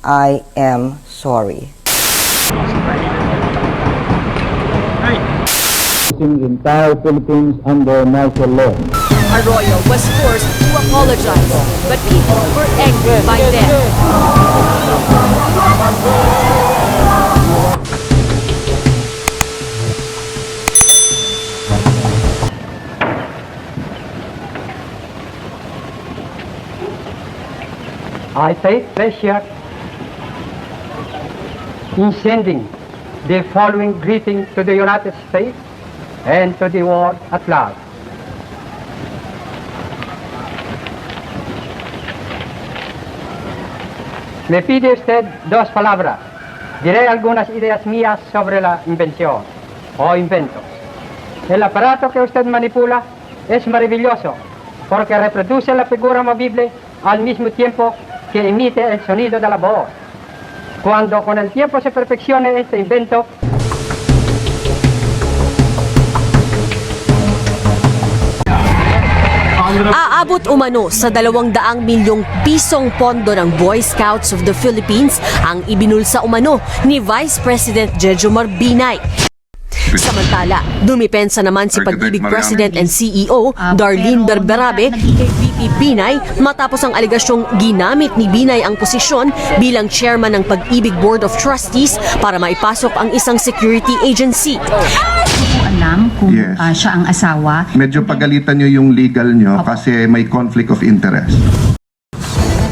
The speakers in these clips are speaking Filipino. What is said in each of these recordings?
I am sorry. The entire Philippines under martial law. Arroyo was forced to apologize, but people were angry by then. I take pleasure in sending the following greeting to the United States and to the world at large. Me pide usted dos palabras. Diré algunas ideas mías sobre la invención o inventos. El aparato que usted manipula es maravilloso porque reproduce la figura movible al mismo tiempo que emite el sonido de la voz. Cuando con el tiempo se perfeccione este invento, Aabot umano sa 200 milyong pisong pondo ng Boy Scouts of the Philippines ang ibinulsa umano ni Vice President Jejomar Binay. Samantala, dumipensa naman si Pag-ibig President and CEO Darlene Berberabe kay VP Pinay matapos ang aligasyong ginamit ni Binay ang posisyon bilang chairman ng Pag-ibig Board of Trustees para maipasok ang isang security agency. Alam kung siya ang asawa. Medyo pagalitan nyo yung legal nyo kasi may conflict of interest.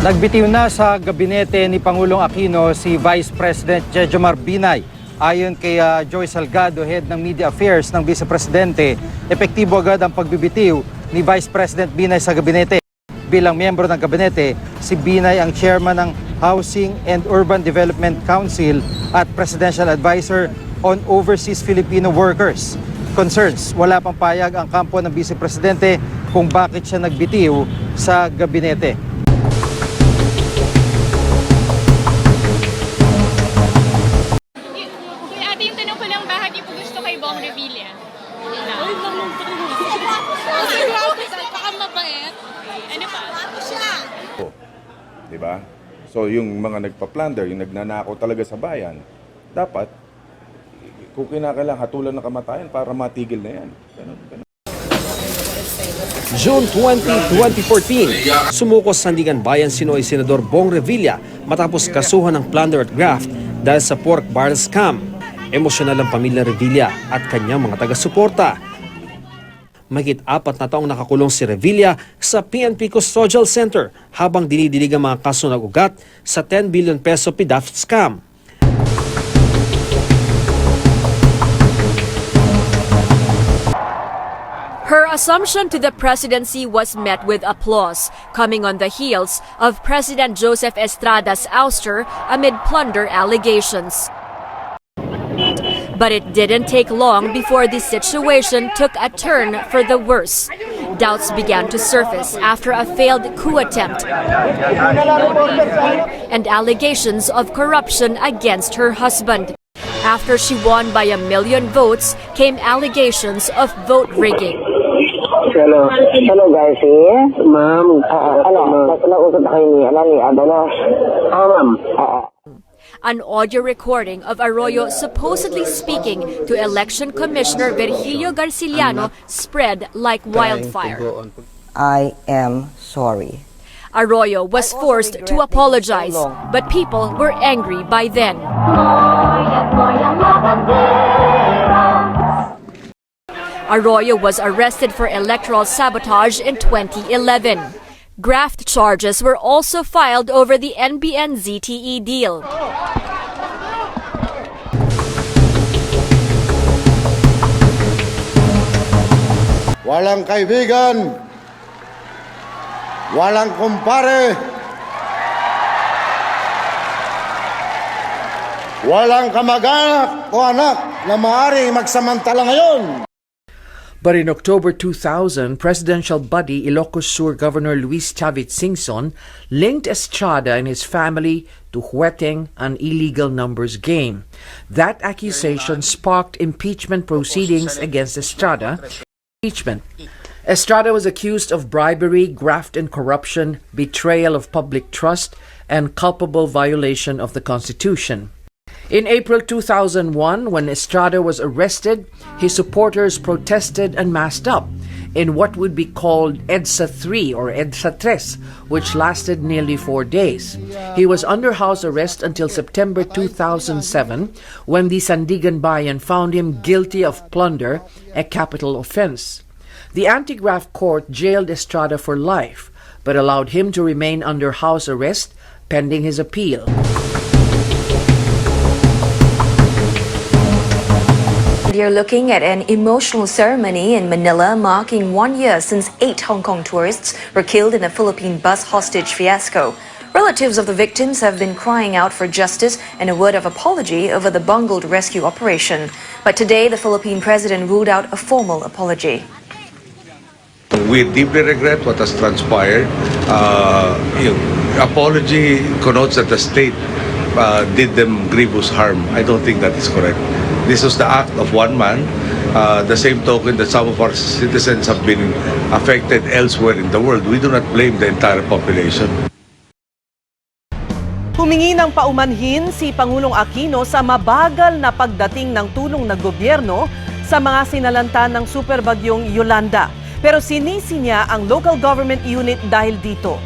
Nagbitiw na sa gabinete ni Pangulong Aquino si Vice President Jejomar Binay. Ayon kay Joy Salgado, head ng Media Affairs ng Vice Presidente, epektibo agad ang pagbibitiw ni Vice President Binay sa gabinete. Bilang miyembro ng gabinete, si Binay ang chairman ng Housing and Urban Development Council at Presidential Advisor on Overseas Filipino Workers. Concerns, wala pang payag ang kampo ng Vice Presidente kung bakit siya nagbitiw sa gabinete. Diba? So yung mga nagpa-plunder, yung nagnanakaw talaga sa bayan, dapat kung kinakailangan hatulan ng kamatayan para matigil na yan. Ganun. June 20, 2014, sumuko sa Sandigan Bayan Sinoy Senador Bong Revilla matapos kasuhan ng plunder at graft dahil sa pork barrel scam. Emosyonal ang pamilya Revilla at kanyang mga taga-suporta. Mahigit 4 na taong nakakulong si Revilla sa PNP Custodial Center habang dinidinig ang mga kaso ng ugat sa 10 billion peso PDAF scam. Her assumption to the presidency was met with applause, coming on the heels of President Joseph Estrada's ouster amid plunder allegations. But it didn't take long before the situation took a turn for the worse. Doubts began to surface after a failed coup attempt and allegations of corruption against her husband. After she won by 1 million votes, came allegations of vote rigging. Hello guys, ma'am. Nausap na kayo ni Adalos. Ma'am. An audio recording of Arroyo supposedly speaking to Election Commissioner Virgilio Garciliano spread like wildfire. I am sorry. Arroyo was forced to apologize, but people were angry by then. Arroyo was arrested for electoral sabotage in 2011. Graft charges were also filed over the NBN-ZTE deal. Walang kaibigan, walang kumpare, walang kamag-anak o anak na maaaring magsamantala ngayon. But in October 2000, presidential buddy Ilocos Sur Governor Luis Chavit Singson linked Estrada and his family to hueting an illegal numbers game. That accusation sparked impeachment proceedings against Estrada. Estrada was accused of bribery, graft and corruption, betrayal of public trust, and culpable violation of the Constitution. In April 2001, when Estrada was arrested, his supporters protested and masked up in what would be called EDSA 3 or EDSA 3, which lasted nearly 4 days. He was under house arrest until September 2007, when the Sandigan Bayan found him guilty of plunder, a capital offense. The anti-graft court jailed Estrada for life, but allowed him to remain under house arrest pending his appeal. You're looking at an emotional ceremony in Manila marking 1 year since 8 Hong Kong tourists were killed in a Philippine bus hostage fiasco. Relatives of the victims have been crying out for justice and a word of apology over the bungled rescue operation. But today, the Philippine president ruled out a formal apology. We deeply regret what has transpired. Apology connotes that the state did them grievous harm. I don't think that is correct. This was the act of one man. The same token that some of our citizens have been affected elsewhere in the world. We do not blame the entire population. Humingi ng paumanhin si Pangulong Aquino sa mabagal na pagdating ng tulong ng gobyerno sa mga sinalanta ng superbagyong Yolanda. Pero sinisi niya ang local government unit dahil dito.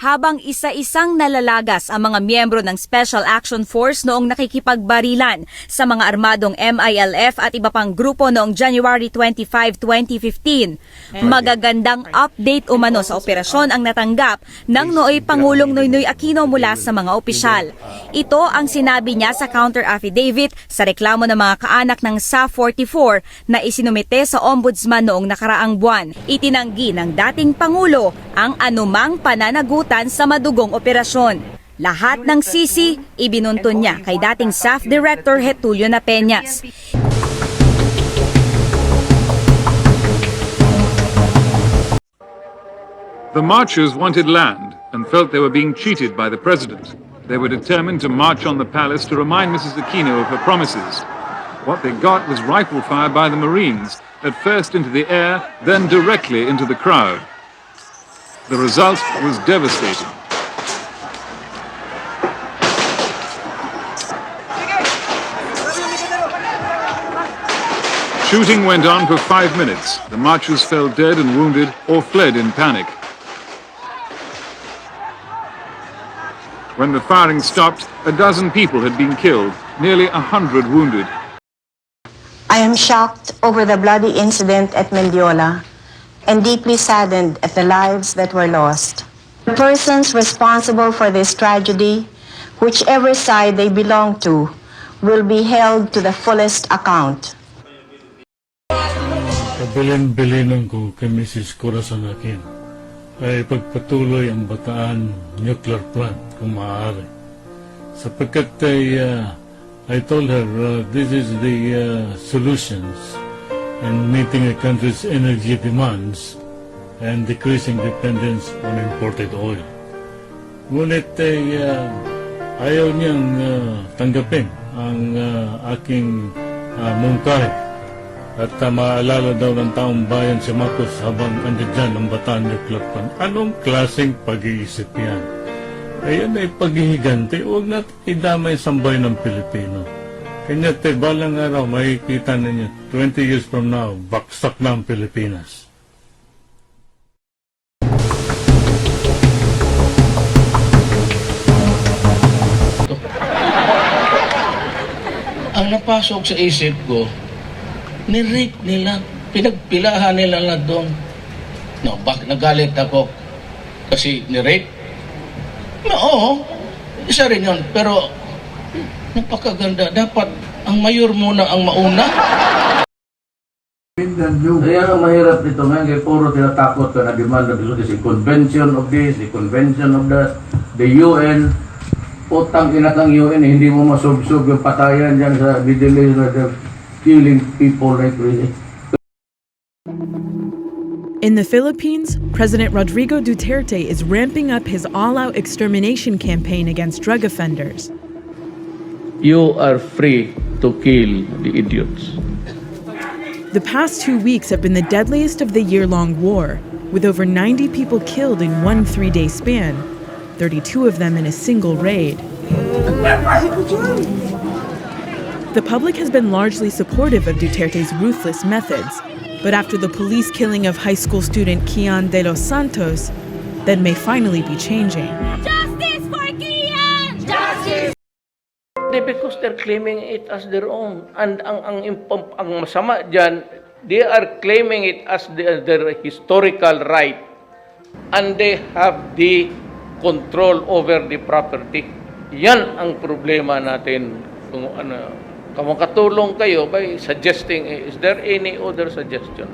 Habang isa-isang nalalagas ang mga miyembro ng Special Action Force noong nakikipagbarilan sa mga armadong MILF at iba pang grupo noong January 25, 2015. Magagandang update umano sa operasyon ang natanggap ng nooy Pangulong Noynoy Aquino mula sa mga opisyal. Ito ang sinabi niya sa counter affidavit sa reklamo ng mga kaanak ng SA-44 na isinumite sa ombudsman noong nakaraang buwan. Itinanggi ng dating Pangulo ang anumang pananagutan sa madugong operasyon. Lahat ng sisi, ibinuntun niya kay dating SAF Director Getulio na Peñas. The marchers wanted land and felt they were being cheated by the president. They were determined to march on the palace to remind Mrs. Aquino of her promises. What they got was rifle fire by the Marines, at first into the air, then directly into the crowd. The result was devastating. Shooting went on for 5 minutes. The marchers fell dead and wounded or fled in panic. When the firing stopped, a dozen people had been killed, nearly 100 wounded. I am shocked over the bloody incident at Mendiola and deeply saddened at the lives that were lost. The persons responsible for this tragedy, whichever side they belong to, will be held to the fullest account. Kabilin-bilinan ko kay Mrs. Corazon Aquino ay pagpatuloy ang Bataan nuclear plant kung maaari. Sapagkat I told her this is the solutions in meeting a country's energy demands and decreasing dependence on imported oil. Ngunit ayaw niyang tanggapin ang aking mungkahi at maalala daw ng taong bayan si Marcos habang andyan ang Bataan nuclear plant. Anong klaseng pag-iisip yan? Ayan ay paghihigante, huwag natin idamay sambay ng Pilipino. Kanya balang araw, makikita ninyo, 20 years from now, baksak na ang Pilipinas. Ang napasok sa isip ko, ni-rape nila, pinagpilahan nila na doon. No, nagalit ako kasi ni-rape. No, oo, isa rin yun, pero napakaganda. Dapat ang mayor muna ang mauna. Kaya ang mahirap dito ngayon, kaya puro tinatakot ka na demand of the convention of this, the convention of that, the UN. Utang inatang UN, hindi mo masubsub yung patayan dyan sa Middle East na they're killing people like really. In the Philippines, President Rodrigo Duterte is ramping up his all-out extermination campaign against drug offenders. You are free to kill the idiots. The past 2 weeks have been the deadliest of the year-long war, with over 90 people killed in one 3-day span, 32 of them in a single raid. The public has been largely supportive of Duterte's ruthless methods, but after the police killing of high school student Kian de los Santos, that may finally be changing. Justice for Kian! Justice! Because they're claiming it as their own. And ang masama dyan, they are claiming it as their historical right. And they have the control over the property. Yan ang problema natin. Kung makatulong kayo by suggesting, is there any other suggestion?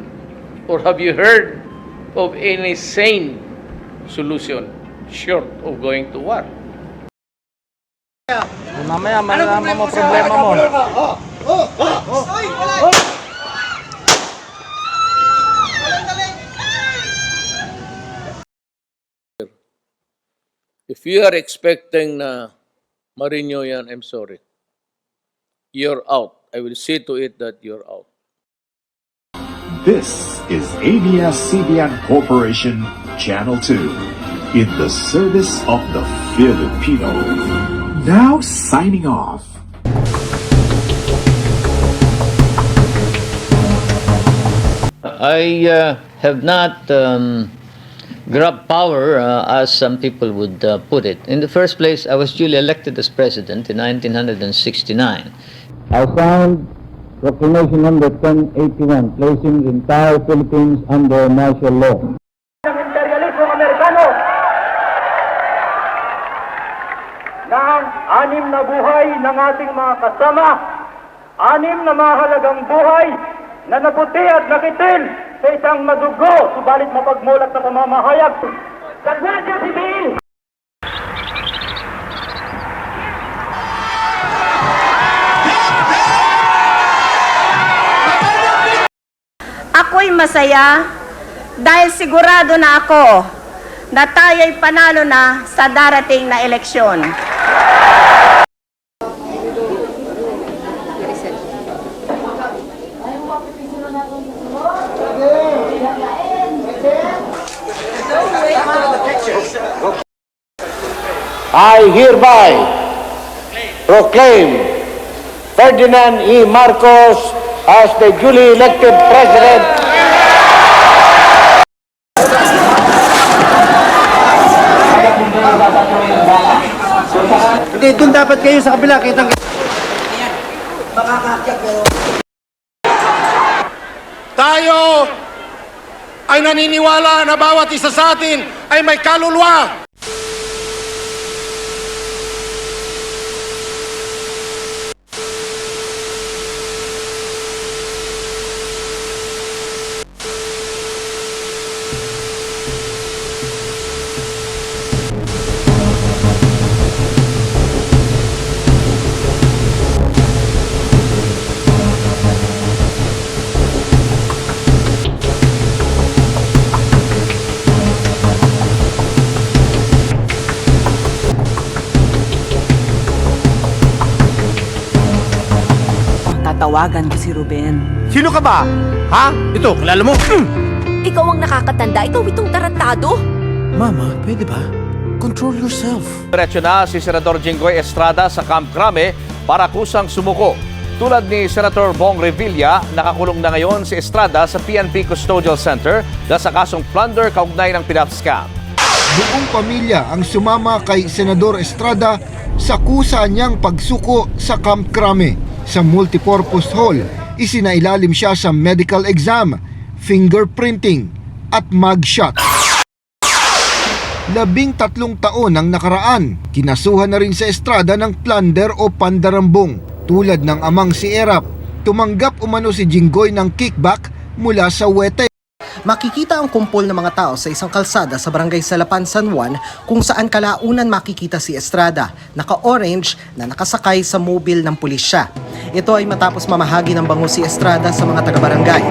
Or have you heard of any sane solution short of going to war? Mamaya, malalaman mo problema mo. If you are expecting na marinyo yan, I'm sorry. You're out. I will see to it that you're out. This is ABS-CBN Corporation Channel 2 in the service of the Filipino. Now signing off. I have not grabbed power as some people would put it. In the first place, I was duly elected as president in 1969. I signed Proclamation number 1081, placing the entire Philippines under martial law. Ng anim na buhay ng ating mga kasama, anim na mahalagang buhay na naputi at nakitil sa isang madugo, subalit mapagmulat na pamamahayag sa Gwardiya Sibil. Ako'y masaya dahil sigurado na ako na tayo'y panalo na sa darating na eleksyon. I hereby proclaim Ferdinand E. Marcos as the duly elected president. Hindi, doon dapat kayo sa kabila. Kitang... Tayo ay naniniwala na bawat isa sa atin ay may kaluluwa. Tatawagan ko si Ruben. Sino ka ba? Ha? Ito, kilala mo? Ikaw ang nakakatanda, ikaw itong tarantado. Mama, pwede ba? Control yourself. Diretso na si Senador Jinggoy Estrada sa Camp Crame para kusang sumuko. Tulad ni Senator Bong Revilla, nakakulong na ngayon si Estrada sa PNP Custodial Center dahil sa kasong plunder kaugnay ng pinap scam. Buong pamilya ang sumama kay Senador Estrada sa kusa niyang pagsuko sa Camp Crame. Sa multipurpose hall, isinailalim siya sa medical exam, fingerprinting at mugshot. 13 taon ang nakaraan, kinasuhan na rin sa Estrada ng plunder o pandarambong. Tulad ng amang si Erap, tumanggap umano si Jinggoy ng kickback mula sa Wete. Makikita ang kumpol ng mga tao sa isang kalsada sa barangay Salapan, San Juan kung saan kalaunan makikita si Estrada, naka-orange na nakasakay sa mobile ng pulisya. Ito ay matapos mamahagi ng bango si Estrada sa mga taga-barangay.